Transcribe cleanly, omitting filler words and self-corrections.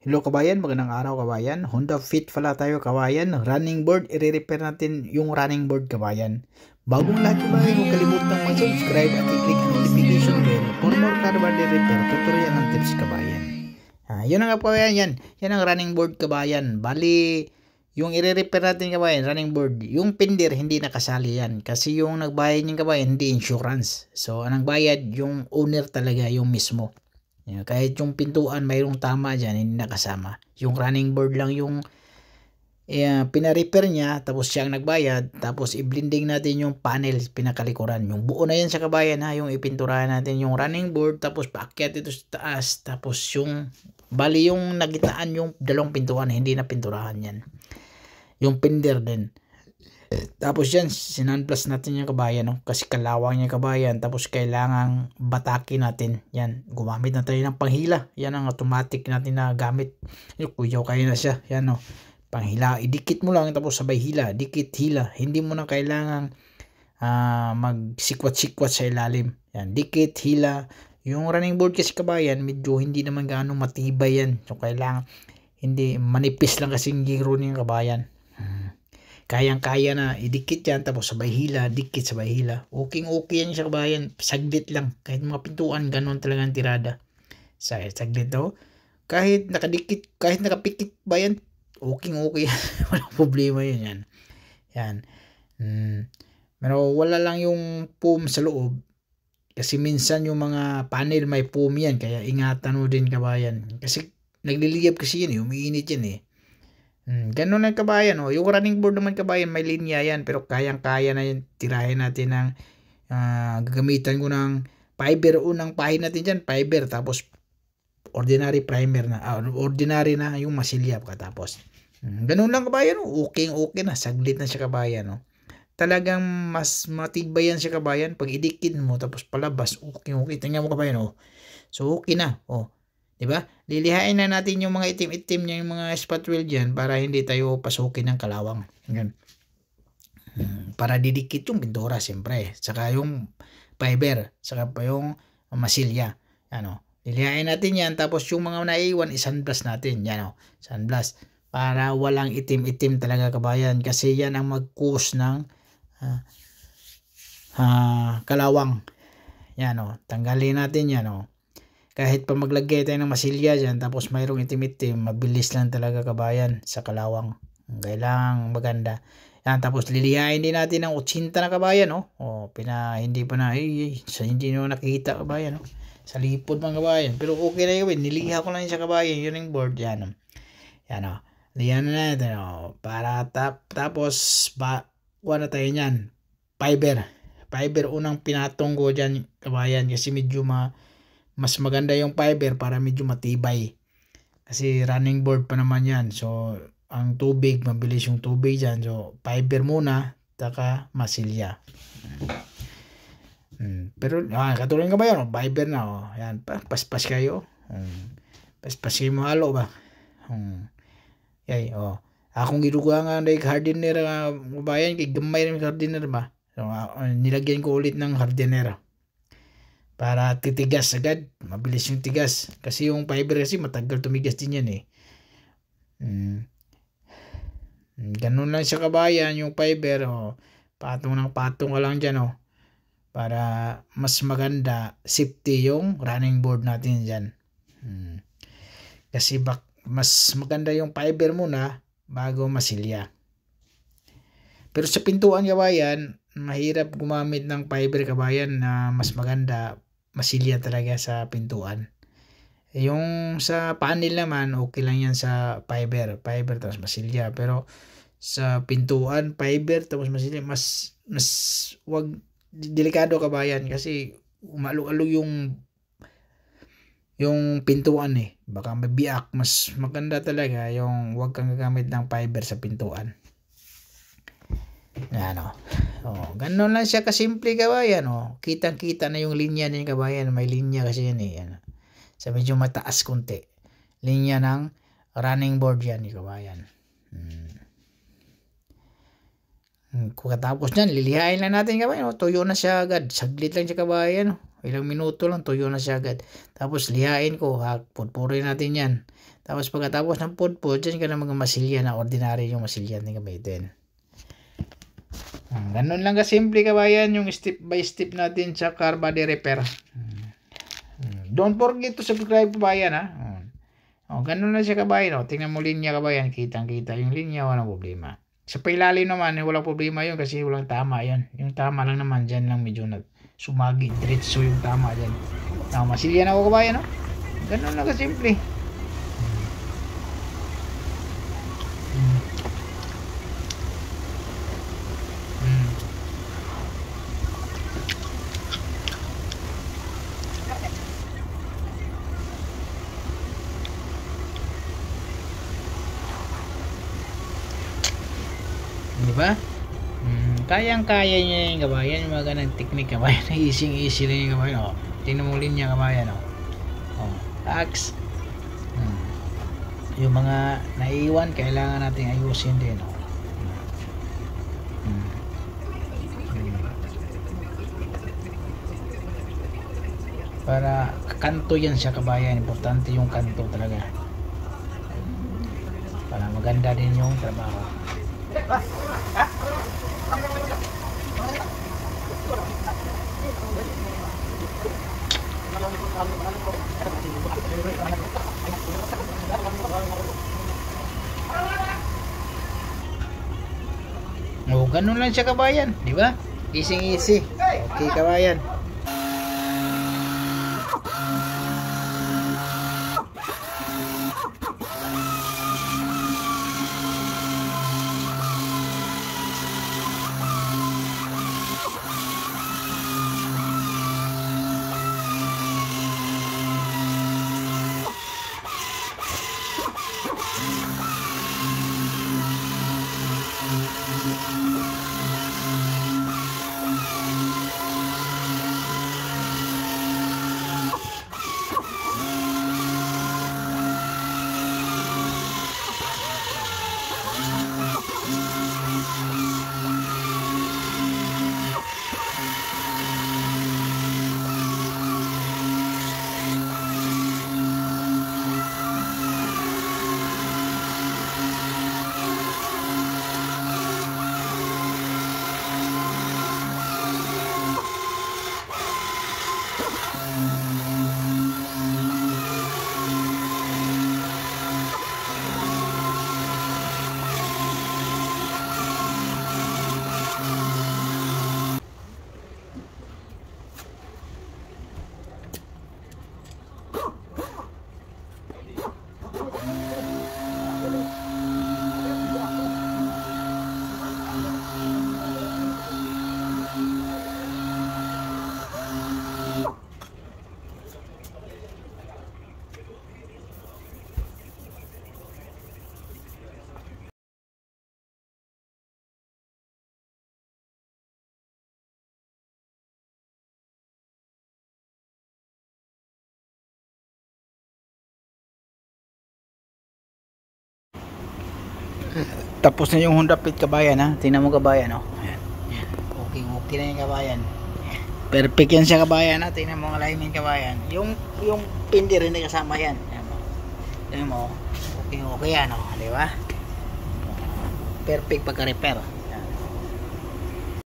Hello kabayan, magandang araw kabayan. Honda Fit pala tayo kabayan. Running board, i-repair natin yung running board kabayan. Bagong lahat kabayan, huwag kalimutang mag-subscribe at i-click ang notification bell for more car body repair tutorial and tips kabayan. Yun nga kabayan, yan ang running board kabayan. Bali, yung i-repair natin kabayan, running board, yung pinder hindi nakasali yan. Kasi yung nagbayad yung kabayan, hindi insurance. So, ang nagbayad, yung owner talaga, yung mismo. Kahit yung pintuan mayroong tama dyan, hindi nakasama. Yung running board lang yung pina-repair niya, tapos siya ang nagbayad, tapos i-blending natin yung panel, pinakalikuran. Yung buo na yan sa kabayan ha, yung ipinturahan natin yung running board, tapos paakyat ito sa taas, tapos yung, bali yung nagitaan yung dalawang pintuan, hindi na pinturahan yan. Yung pinder din. Tapos yan, sinunplus natin yung kabayan, no? Kasi kalawang niya kabayan, tapos kailangang bataki natin. Yan, gumamit na tayo ng panghila. Yan ang automatic natin na gamit. Yung kuyaw kayo na siya. Yan, no? Panghila, idikit mo lang, tapos sabay hila, dikit, hila. Hindi mo na kailangang magsikwat-sikwat sa ilalim. Yan, dikit, hila. Yung running board kasi kabayan, medyo hindi naman gaano matibay yan. So, kailangan, hindi, manipis lang kasing giro niya kabayan. Kayang-kaya na idikit yan, tapos sabay hila, dikit, sabay hila. Okay yan siya kabayan, saglit lang. Kahit mga pintuan, ganun talaga ang tirada. Saglit to. Kahit nakadikit, kahit nakapikit ba yan, okay yan. Walang problema yun yan. Pero wala lang yung foam sa loob. Kasi minsan yung mga panel may foam yan, kaya ingatan mo din kabayan. Kasi nagliliyab kasi yan, umiinit yan eh. Ganun lang kabayan, oh. Yung running board naman kabayan, may linya yan, pero kayang-kaya na yun. Tirahin natin ng gagamitan ko ng fiber. Unang pahid natin dyan, fiber, tapos ordinary primer na, ordinary na yung masilya katapos. Ganun lang kabayan, oh. Okay na, saglit na siya kabayan, oh. Talagang mas matibay yan siya kabayan. Pag idikit mo, tapos palabas, okay. Tingnan mo kabayan, oh. So, okay na, oh. Diba? Lilihain na natin yung mga itim-itim niya, yung mga spot wheel dyan, para hindi tayo pasukin ng kalawang. Yan. Para didikit yung pintura, siyempre. Saka yung fiber, saka pa yung masilya. Ano, lilihain natin yan, tapos yung mga naiwan, isunblast natin. Yan o, sunblast. Para walang itim-itim talaga kabayan, kasi yan ang mag-cause ng kalawang. Yan o, tanggalin natin yan o. Kahit pa maglagay tayo ng masilya dyan, tapos mayroong itim-itim, mabilis lang talaga kabayan sa kalawang. Kailangang maganda. Yan, tapos lilihain din natin ng 80 na kabayan, no? O, hindi pa na, hindi nyo nakikita kabayan, no? Sa lipod mga kabayan. Pero okay na yun, niliha ko lang sa kabayan, yun yung board, yan, no? Yan, no? Lihan na natin, no? Para tapos, kuha na tayo nyan. Fiber, unang pinatong ko dyan, kabayan, kasi medyo mas maganda yung fiber para medyo matibay. Kasi running board pa naman yan. So, ang tubig, mabilis yung tubig dyan. So, fiber muna, taka masilya. Pero, katulad ka ba yun? Fiber na, oh. Yan, paspas kayo. Paspas kayo mo halo ba? Yay, oh. Akong giduga nga na hardener, bayan, kay gamay ng hardener ba? So, nilagyan ko ulit ng hardener. Para titigas agad, mabilis yung tigas. Kasi yung fiber kasi matagal tumigas din yan eh. Ganun lang siya kabayan, yung fiber. Oh. Patong ka lang dyan. Oh. Para mas maganda, safety yung running board natin dyan. Kasi mas maganda yung fiber muna bago masilya. Pero sa pintuan kabayan, mahirap gumamit ng fiber kabayan na mas maganda masilya talaga sa pintuan. Yung sa panel naman, okay lang yan sa fiber tapos masilya. Pero sa pintuan, fiber tapos masilya, mas wag, delikado kabayan, kasi umalo-alo yung pintuan eh. Baka mabiyak. Mas maganda talaga yung wag kang gagamit ng fiber sa pintuan. Yan o. Oh, ganun lang siya kasimple kabayan, oh. Kitang-kita na yung linya niya kabayan, may linya kasi yan eh. Yan. So medyo mataas konti. Linya ng running board yan kabayan. Kung katapos niyan, lilihain lang natin kabayan, oh. Tuyo na siya agad. Saglit lang siya kabayan, oh. Ilang minuto lang, tuyo na siya agad. Tapos lihain ko, pudpurin natin yan. Tapos pagkatapos ng pudpud, dyan ka na mga masilya na ordinary yung masilya na gamitin. Ganun lang kasimple kabayan yung step by step natin sa car body repair. Don't forget to subscribe kabayan ha. Ganun lang siya kabayan. Tingnan mo linya kabayan, kitang-kita yung linya, walang problema. Sa pailalim naman, walang problema yun kasi walang tama yan. Yung tama lang naman, dyan lang medyo sumagi, diretso yung tama dyan. Masilya na ako kabayan, no? Ganun lang kasimple. Diba? Kayang-kaya niya yung kabayan, yung mga ganang technique kabayan. Easy lang yung kabayan. Tingnan mo linya kabayan. Axe. Yung mga naiiwan, kailangan natin ayusin din. Para kanto yan siya kabayan. Importante yung kanto talaga. Para maganda din yung trabaho. Ganun lang siya kabayan, di ba? Easy. Okay kabayan. Tapos na yung Honda Fit kabayan ha. Tingnan mo kabayan Ayan. Okay na yung kabayan. Perfect yan siya kabayan ha. Tingnan mo ang alignment kabayan. Yung pindi rin na kasama yan. Tingnan mo. Okay yan di ba? Perfect pagka-repair.